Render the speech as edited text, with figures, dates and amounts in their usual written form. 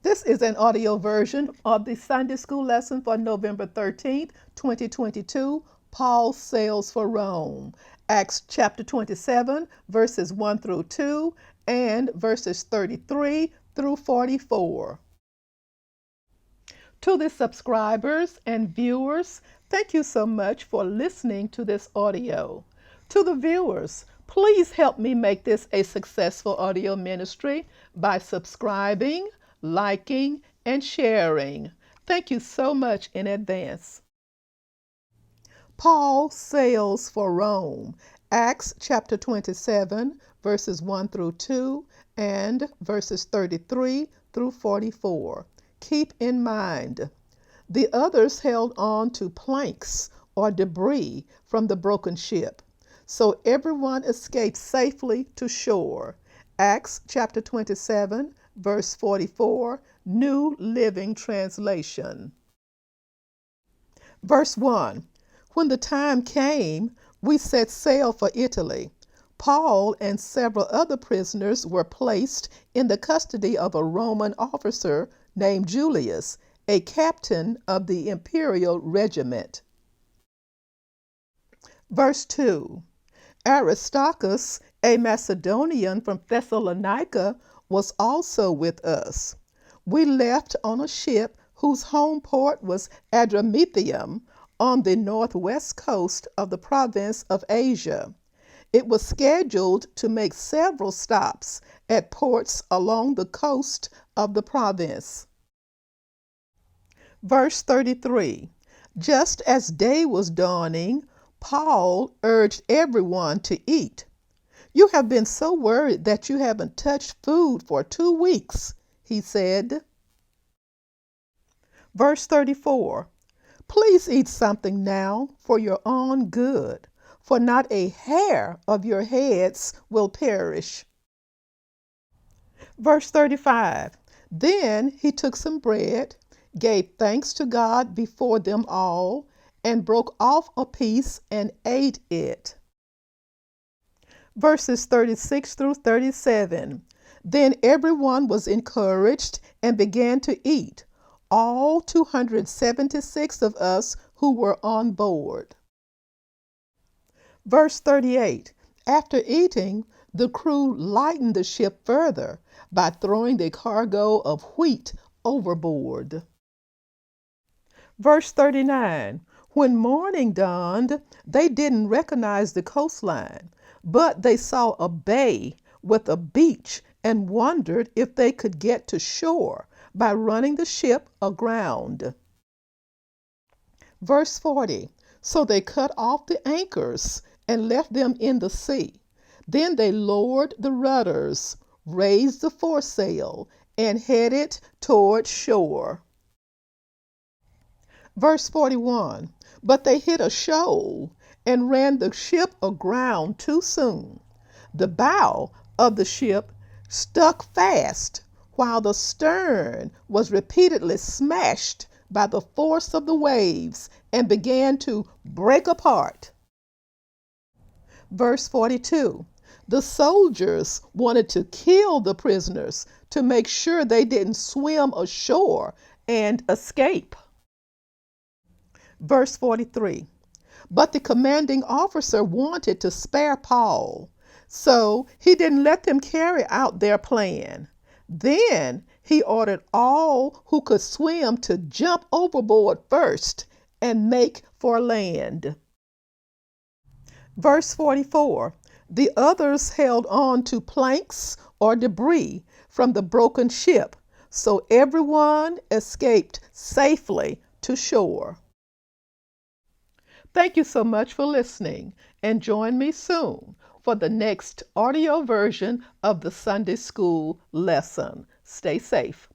This is an audio version of the Sunday School lesson for November 13th, 2022. Paul sails for Rome. Acts chapter 27, verses 1 through 2, and verses 33 through 44. To the subscribers and viewers, thank you so much for listening to this audio. To the viewers, please help me make this a successful audio ministry by subscribing, liking, and sharing. Thank you so much in advance. Paul sails for Rome. Acts chapter 27, verses 1 through 2, and verses 33 through 44. Keep in mind, the others held on to planks or debris from the broken ship, so everyone escaped safely to shore. Acts chapter 27, verse 44, New Living Translation. Verse 1. When the time came, we set sail for Italy. Paul and several other prisoners were placed in the custody of a Roman officer named Julius, a captain of the imperial regiment. Verse 2. Aristarchus, a Macedonian from Thessalonica, was also with us. We left on a ship whose home port was Adramyttium on the northwest coast of the province of Asia. It was scheduled to make several stops at ports along the coast of the province. Verse 33. Just as day was dawning, Paul urged everyone to eat. You have been so worried that you haven't touched food for 2 weeks, he said. Verse 34. Please eat something now for your own good, for not a hair of your heads will perish. Verse 35. Then he took some bread, gave thanks to God before them all, and broke off a piece and ate it. Verses 36 through 37. Then everyone was encouraged and began to eat, all 276 of us who were on board. Verse 38. After eating, the crew lightened the ship further by throwing the cargo of wheat overboard. Verse 39. When morning dawned, they didn't recognize the coastline, but they saw a bay with a beach and wondered if they could get to shore by running the ship aground. Verse 40. So they cut off the anchors and left them in the sea. Then they lowered the rudders, raised the foresail, and headed toward shore. Verse 41. But they hit a shoal and ran the ship aground too soon. The bow of the ship stuck fast, while the stern was repeatedly smashed by the force of the waves and began to break apart. Verse 42. The soldiers wanted to kill the prisoners to make sure they didn't swim ashore and escape. Verse 43. But the commanding officer wanted to spare Paul, so he didn't let them carry out their plan. Then he ordered all who could swim to jump overboard first and make for land. Verse 44. The others held on to planks or debris from the broken ship, so everyone escaped safely to shore. Thank you so much for listening, and join me soon for the next audio version of the Sunday School lesson. Stay safe.